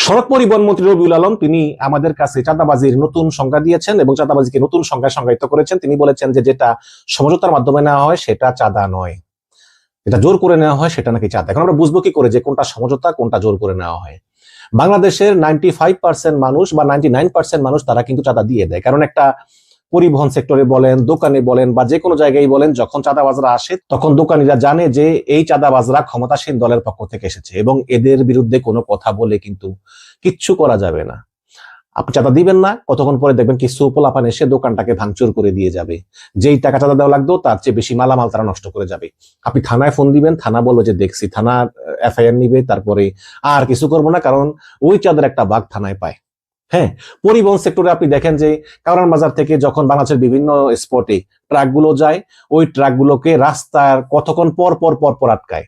সড়ক পরিবহন মন্ত্রী রবিউল আলম তিনি আমাদের কাছে চাঁদাবাজির নতুন সংজ্ঞা দিয়েছেন এবং চাঁদাবাজিকে নতুন সংজ্ঞায় সংজ্ঞায়িত করেছেন। তিনি বলেছেন যে যেটা সমঝোতার মাধ্যমে নেওয়া হয় সেটা চাঁদা নয়, যেটা জোর করে নেওয়া হয় সেটা নাকি চাঁদা। এখন আমরা বুঝবো কি করে যে কোনটা সমঝোতা কোনটা জোর করে নেওয়া হয়? বাংলাদেশের 95% মানুষ বা 99% মানুষ তারা কিন্তু চাঁদা দিয়ে দেয়। কারণ একটা পরিবহন সেক্টরে বলেন, দোকানে বলেন বা যে কোনো জায়গায় বলেন, যখন চাঁদাবাজরা আসে তখন দোকানিরা জানে যে এই চাঁদাবাজরা ক্ষমতাসীন দলের পক্ষ থেকে এসেছে এবং এদের বিরুদ্ধে কোনো কথা বলে কিন্তু কিচ্ছু করা যাবে না। আপনি চাঁদা দিবেন না, কতক্ষণ পরে দেখবেন কিছু পোলাপান এসে দোকানটাকে ভাঙচুর করে দিয়ে যাবে। যেই টাকা চাঁদা দেওয়া লাগতো তার চেয়ে বেশি মালামাল তারা নষ্ট করে যাবে। আপনি থানায় ফোন দিবেন, থানা বলবে যে দেখছি, থানা এফআইআর নিবে, তারপরে আর কিছু করবো না, কারণ ওই চাঁদের একটা ভাগ থানায় পায়। হ্যাঁ, পরিবহন সেক্টরে আপনি দেখেন যে কারওয়ান বাজার থেকে যখন বাংলাদেশের বিভিন্ন স্পটে ট্রাকগুলো যায়, ওই ট্রাকগুলোকে রাস্তার কতক্ষণ পর পর পর পর আটকায়।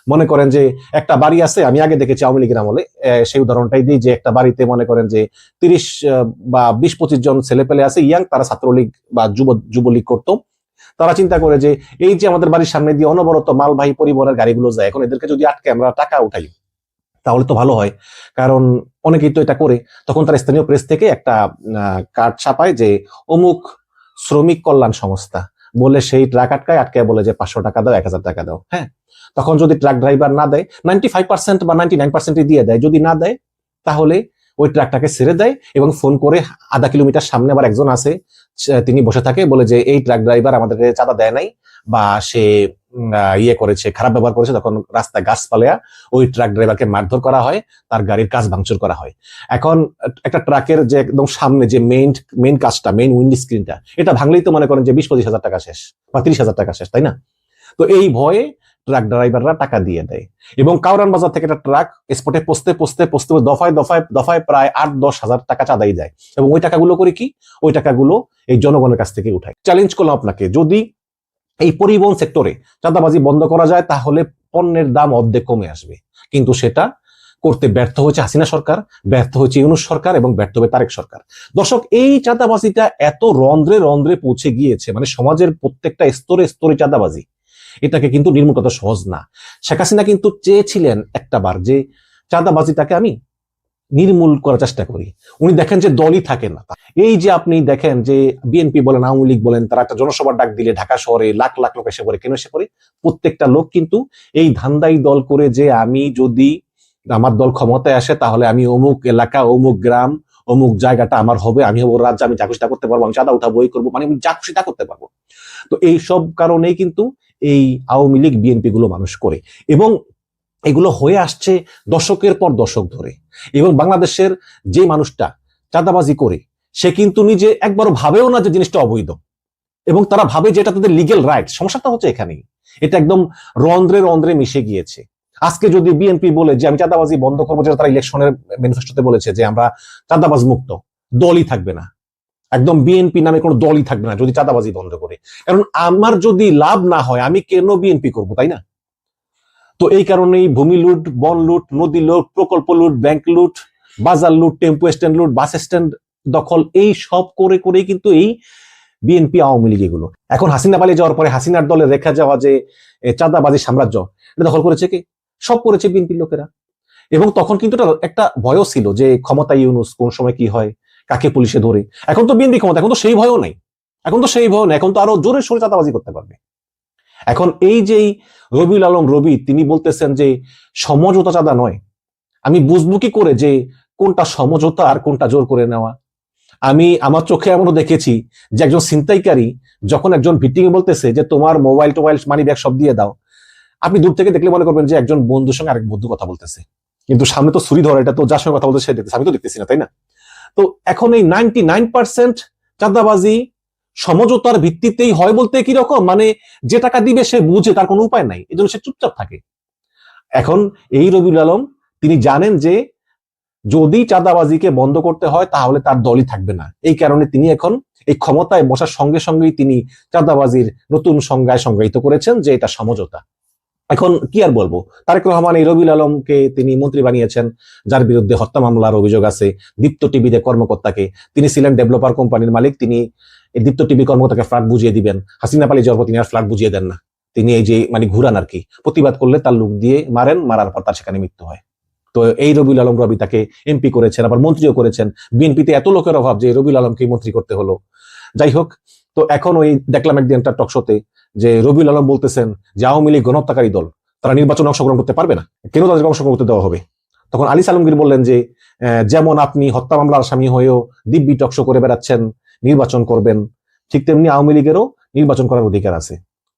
মনে করেন যে একটা বাড়ি আছে, আমি আগে দেখেছি আওয়ামী লীগের আমলে, সেই উদাহরণটাই দিই, যে একটা বাড়িতে মনে করেন যে 30 বা 20-25 জন ছেলে পেলে আছে ইয়াং, তারা ছাত্রলীগ বা যুবলীগ করতো। তারা চিন্তা করে যে এই যে আমাদের বাড়ির সামনে দিয়ে অনবরত মালবাহী পরিবহনের গাড়িগুলো যায়, এখন এদেরকে যদি আটকে আমরা টাকা উঠাই তাহলে তো ভালো হয়, কারণ অনেকেই তো এটা করে। তখন তার স্থানীয় প্রেস থেকে একটা কার্ড ছাপায় যে অমুক শ্রমিক কল্যাণ সংস্থা বলে, সেই ট্রাক আটকায় বলে যে 500 টাকা দাও, 1000 টাকা দাও। হ্যাঁ, তখন যদি ট্রাক ড্রাইভার না দেয়, 95% বা 99% দিয়ে দেয়, যদি না দেয় তাহলে ওই ট্রাকটাকে ছেড়ে দেয় এবং ফোন করে আধা কিলোমিটার সামনে আবার একজন আছে, তিনি বসে থাকে, বলে যে এই ট্রাক ড্রাইভার আমাদেরকে চাঁদা দেয় নাই বা সে ইয়ে করেছে, খারাপ ব্যবহার করেছে। তখন রাস্তায় গাছ পালিয়া ওই ট্রাক ড্রাইভারকে মারধর করা হয়, তার গাড়ির কাজ ভাঙচুর করা হয়। এখন একটা ট্রাকের যে একদম সামনে যে মেইন কাজটা, মেইন উইন্ড স্ক্রিনটা, এটা ভাঙলেই তো মনে করেন যে 20-25 হাজার টাকা শেষ বা 30 হাজার টাকা শেষ, তাই না? তো এই ভয়ে ট্রাক ড্রাইভাররা টাকা দিয়ে দেয় এবং কারওয়ান বাজার থেকে একটা ট্রাক স্পটে পৌঁছতে দফায় প্রায় 8-10 হাজার টাকা চাঁদাই যায়। এবং ওই টাকাগুলো করে কি, ওই টাকাগুলো এই জনগণের কাছ থেকে উঠায়। চ্যালেঞ্জ করলাম আপনাকে, যদি এই পরিবহন সেক্টরে চাঁদাবাজি বন্ধ করা যায় তাহলে পণ্যের দাম অর্ধেক কমে আসবে, কিন্তু সেটা করতে ব্যর্থ হয়েছে হাসিনা সরকার, ব্যর্থ হয়েছে ইউনূস সরকার এবং ব্যর্থ হবে তারেক সরকার। দর্শক, এই চাঁদাবাজিটা এত রন্ধ্রে রন্ধ্রে পৌঁছে গিয়েছে, মানে সমাজের প্রত্যেকটা স্তরে স্তরে চাঁদাবাজি, এটাকে কিন্তু নির্মূল করা সহজ না। শেখ হাসিনা কিন্তু চেয়েছিলেন একটাবার যে চাঁদাবাজিটাকে আমি নির্মূল করার চেষ্টা করি। উনি দেখেন যে দলই থাকে না। এই যে আপনি দেখেন যে বিএনপি বলেন, আওয়ামী লীগ বলেন, তারা একটা জনসভার ডাক দিলে ঢাকা শহরে লাখ লাখ লোক এসে পড়ে। কেন এসে পড়ে? প্রত্যেকটা লোক কিন্তু এই ধান্দাই দল করে যে আমি যদি আমার দল ক্ষমতায় আসে তাহলে আমি অমুক এলাকা, অমুক গ্রাম, অমুক জায়গাটা আমার হবে, আমি হবো রাজ্য, আমি যা খুশি তা করতে পারবো, আমি চাঁদা উঠাবো, এই করবো, মানে আমি যা খুশি তা করতে পারবো। তো এই সব কারণেই কিন্তু এই আওয়ামী লীগ বিএনপি গুলো মানুষ করে এবং এগুলো হয়ে আসছে দশকের পর দশক ধরে। এবং বাংলাদেশের যে মানুষটা চাঁদাবাজি করে সে কিন্তু নিজে একবারও ভাবেও না যে জিনিসটা অবৈধ, এবং তারা ভাবে যে এটা তাদের লিগেল রাইট। সমস্যাটা হচ্ছে এখানেই, এটা একদম রন্ধ্রে রন্ধ্রে মিশে গিয়েছে। আজকে যদি বিএনপি বলে যে আমি চাঁদাবাজি বন্ধ করবো, যেটা তারা ইলেকশনের ম্যানিফেস্টোতে বলেছে যে আমরা চাঁদাবাজ মুক্ত, দলই থাকবে না, একদম বিএনপি নামে কোনো দলই থাকবে না যদি চাঁদাবাজি বন্ধ করে। কারণ আমার যদি লাভ না হয় আমি কেন বিএনপি করবো, তাই না? তো এই কারণেই ভূমি লুট, বন লুট, নদী লুট, প্রকল্প লুট, ব্যাংক লুট, বাজার লুট, টেম্পো স্ট্যান্ড লুট, বাস স্ট্যান্ড দখল, এই সব করে করেই কিন্তু এই বিএনপি আওয়ামী লীগ এগুলো। এখন হাসিনা পালিয়ে যাওয়ার পরে হাসিনার দলে রেখা যাওয়া যে চাঁদাবাজি সাম্রাজ্য, এটা দখল করেছে কে? সব করেছে বিএনপির লোকেরা। এবং তখন কিন্তু একটা ভয়ও ছিল যে ক্ষমতা ইউনূস, কোন সময় কি হয়, কাকে পুলিশে ধরে। এখন তো বিএনপি ক্ষমতা, এখন তো সেই ভয়ও নাই, এখন তো আরো জোরে সোরে চাঁদাবাজি করতে পারবে। এখন এই যে রবিউল আলম রবি, তিনি বলতেছেন যে সমঝোতা চাঁদা নয়। আমি বুঝবো কি করে যে কোনটা সমঝোতা আর কোনটা জোর করে নেওয়া? আমি আমার চোখে এমনও দেখেছি যে একজন ছিনতাইকারী যখন একজন ভিটিং এ বলতেছে যে তোমার মোবাইল টোবাইল মানি ব্যাগ সব দিয়ে দাও, আপনি দূর থেকে দেখলে মনে করবেন যে একজন বন্ধুর সঙ্গে আরেক বন্ধু কথা বলতেছে, কিন্তু সামনে তো ছুরি ধরা, এটা তো যার সঙ্গে কথা বলতে সে দেখতেছে, আমি তো দেখতেছি না, তাই না? তো এখন এই 99% চাঁদাবাজি সমঝোতার ভিত্তিতেই হয় বলতে কি রকম, মানে যে টাকা দিবে সে বুঝে, তার কোনো উপায় নাই, এই জন্য সে চুপচাপ থাকে। এখন এই রবিউল আলম তিনি জানেন যে যদি চাঁদাবাজিকে বন্ধ করতে হয় তাহলে তার দলই থাকবে না। এই কারণে তিনি এখন এই ক্ষমতায় বসার সঙ্গে সঙ্গেই তিনি চাঁদাবাজির নতুন সংজ্ঞায় সংজ্ঞায়িত করেছেন যে এটা সমঝোতা। এখন কি আর বলবো, তারেক রহমান এই রবিউল আলমকে তিনি মন্ত্রী বানিয়েছেন, যার বিরুদ্ধে হত্যা মামলার অভিযোগ আছে। দীপ্ত টিভিতে কর্মকর্তাকে, তিনি ছিলেন ডেভেলপার কোম্পানির মালিক, তিনি এই দীপ্ত টিভি কর্মকর্তাকে ফ্ল্যাট বুঝিয়ে দিবেন। হাসিনা পালিয়ে যাওয়ার পর তিনি আর ফ্ল্যাট বুঝিয়ে দেন না, তিনি এই যে মানে ঘুরান আর কি, প্রতিবাদ করলে তার লোক দিয়ে মারেন, মারার পর তার সেখানে মৃত্যু হয়। তো এই রবিউল আলম রবি তাকে এমপি করেছেন, আবার মন্ত্রীও করেছেন। বিএনপিতে এত লোকের অভাব যে রবিউল আলমকে মন্ত্রী করতে হলো। যাই হোক, তো এখন ওই দেখলাম একদিন একটা টকশোতে যে রবিউল আলম বলতেছেন যে আওয়ামী লীগ গণহত্যাকারী দল, তারা নির্বাচনে অংশগ্রহণ করতে পারবে না, কেন তাদেরকে অংশগ্রহণ করতে দেওয়া হবে? তখন আলী সালমগীর বললেন যে যেমন আপনি হত্যা মামলার আসামি হয়েও দিব্যি টকশো করে বেড়াচ্ছেন নির্বাচন করবেন, ঠিক তেমনি আওয়ামী লীগেরও নির্বাচন করার অধিকার আছে।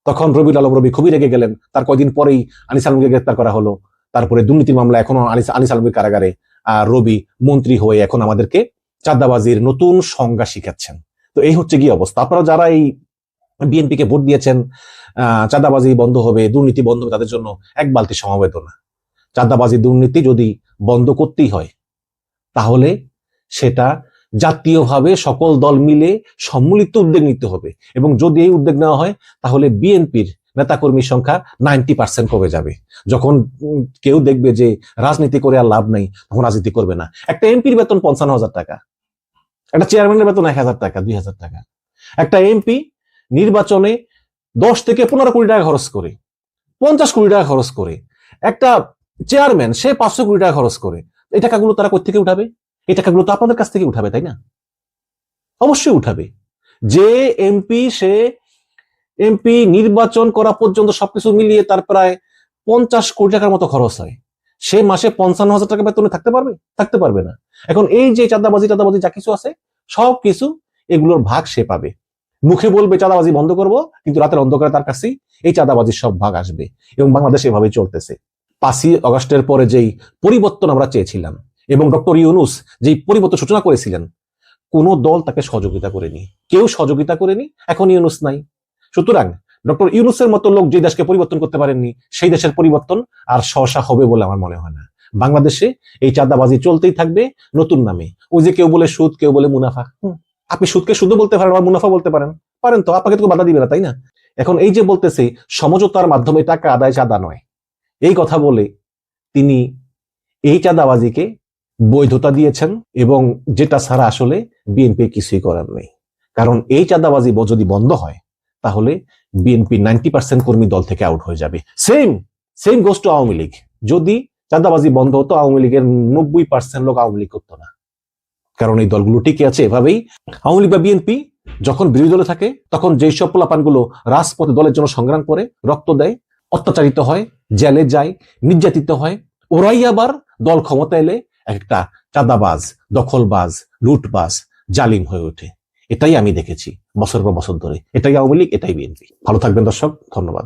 তখন রবিউল আলম রবি খুবই রেগে গেলেন। তার কয়দিন পরেই আলী সালমগীর গ্রেপ্তার করা হলো। তারপরে দুর্নীতির মামলা এখনো আলী সালমগীর কারাগারে, আর রবি মন্ত্রী হয়ে এখন আমাদেরকে চাঁদাবাজির নতুন সংজ্ঞা শিখাচ্ছেন। তো এই হচ্ছে কি অবস্থা। আপনারা যারা এই বিএনপিকে ভোট দিয়েছেন, চাঁদাবাজি বন্ধ হবে, দুর্নীতি বন্ধ হবে, তাদের জন্য এক বালতি সমবেদনা। চাঁদাবাজি দুর্নীতি যদি বন্ধ করতেই হয় তাহলে সেটা জাতীয়ভাবে সকল দল মিলে সম্মিলিত উদ্যোগ নিতে হবে, এবং যদি এই উদ্যোগ নেওয়া হয় তাহলে বিএনপির নেতাকর্মীর সংখ্যা 90% কমে যাবে। যখন কেউ দেখবে যে রাজনীতি করে আর লাভ নাই, তখন রাজনীতি করবে না। একটা এমপির বেতন 55,000 টাকা, একটা চেয়ারম্যানের বেতন 1,000 টাকা, 2,000 টাকা। একটা এমপি নির্বাচনে 10 থেকে 15 কোটি টাকা খরচ করে, 50 কোটি টাকা খরচ করে। একটা চেয়ারম্যান সে 500 কোটি টাকা খরচ করে। এই টাকাগুলো তারা কোথা থেকে উঠাবে? এই টাকাগুলো তো আপনাদের কাছ থেকে উঠাবে, তাই না? অবশ্যই উঠাবে। যে এমপি, সে এমপি নির্বাচন করা পর্যন্ত সবকিছু মিলিয়ে তার প্রায় 50 কোটি টাকার মতো খরচ হয়। সে মাসে 55,000 টাকা বেতনে থাকতে পারবে? থাকতে পারবে না। এখন এই যে চাঁদাবাজি যা কিছু আছে সবকিছু এগুলোর ভাগ সে পাবে। মুখে বলবে চাঁদাবাজি বন্ধ করব, কিন্তু রাতের অন্ধকারে তার কাছেই এই চাঁদাবাজির সব ভাগ আসবে। এবং বাংলাদেশ এভাবেই চলতেছে। 5ই আগস্টের পরে যেই পরিবর্তন আমরা চেয়েছিলাম এবং ডক্টর ইউনূস যেই পরিবর্তন সূচনা করেছিলেন, কোন দল তাকে সহযোগিতা করেনি, কেউ সহযোগিতা করেনি। এখন ইউনূস নাই। সুতরাং ডক্টর ইউনূসের মতো লোক যে দেশকে পরিবর্তন করতে পারেননি, সেই দেশের পরিবর্তন আর সহসা হবে বলে আমার মনে হয় না। বাংলাদেশে এই চাঁদাবাজি চলতেই থাকবে নতুন নামে। ওই যে কেউ বলে সুদ, কেউ বলে মুনাফা। আপনি সুদকে সুদ বলতে পারেন, আবার মুনাফা বলতে পারেন, পারেন তো, আপনাকে তো বাধা দিবে না, তাই না? এখন এই যে বলতেছে সমঝোতার মাধ্যমে টাকা আদায়, চাঁদা নয়, এই কথা বলে তিনি এই চাঁদাবাজিকে বৈধতা দিয়েছেন, এবং যেটা ছাড়া আসলে বিএনপি কিছুই করার নেই। কারণ এই চাঁদাবাজি যদি বন্ধ হয় তাহলে বিএনপি 90% কর্মী দল থেকে আউট হয়ে যাবে। Same goes to Awami League. যদি চাঁদাবাজি বন্ধ হতো, আওয়ামী লীগের 90% লোক আওয়ামী লীগ করতো না। কারণ এই দলগুলো টিকে আছে এভাবেই। আওয়ামী লীগ বা বিএনপি যখন বিরোধী দলে থাকে, তখন যেই সব পোলাপানগুলো রাজপথে দলের জন্য সংগ্রাম করে, রক্ত দেয়, অত্যাচারিত হয়, জেলে যায়, নির্যাতিত হয়, ওরাই আবার দল ক্ষমতা এলে একটা চাঁদাবাজ, দখলবাজ, লুটবাজ, জালিম হয়ে ওঠে। এটাই আমি দেখেছি বছর পর বছর ধরে। এটাই আওয়ামী লীগ, এটাই বিএনপি। ভালো থাকবেন দর্শক, ধন্যবাদ।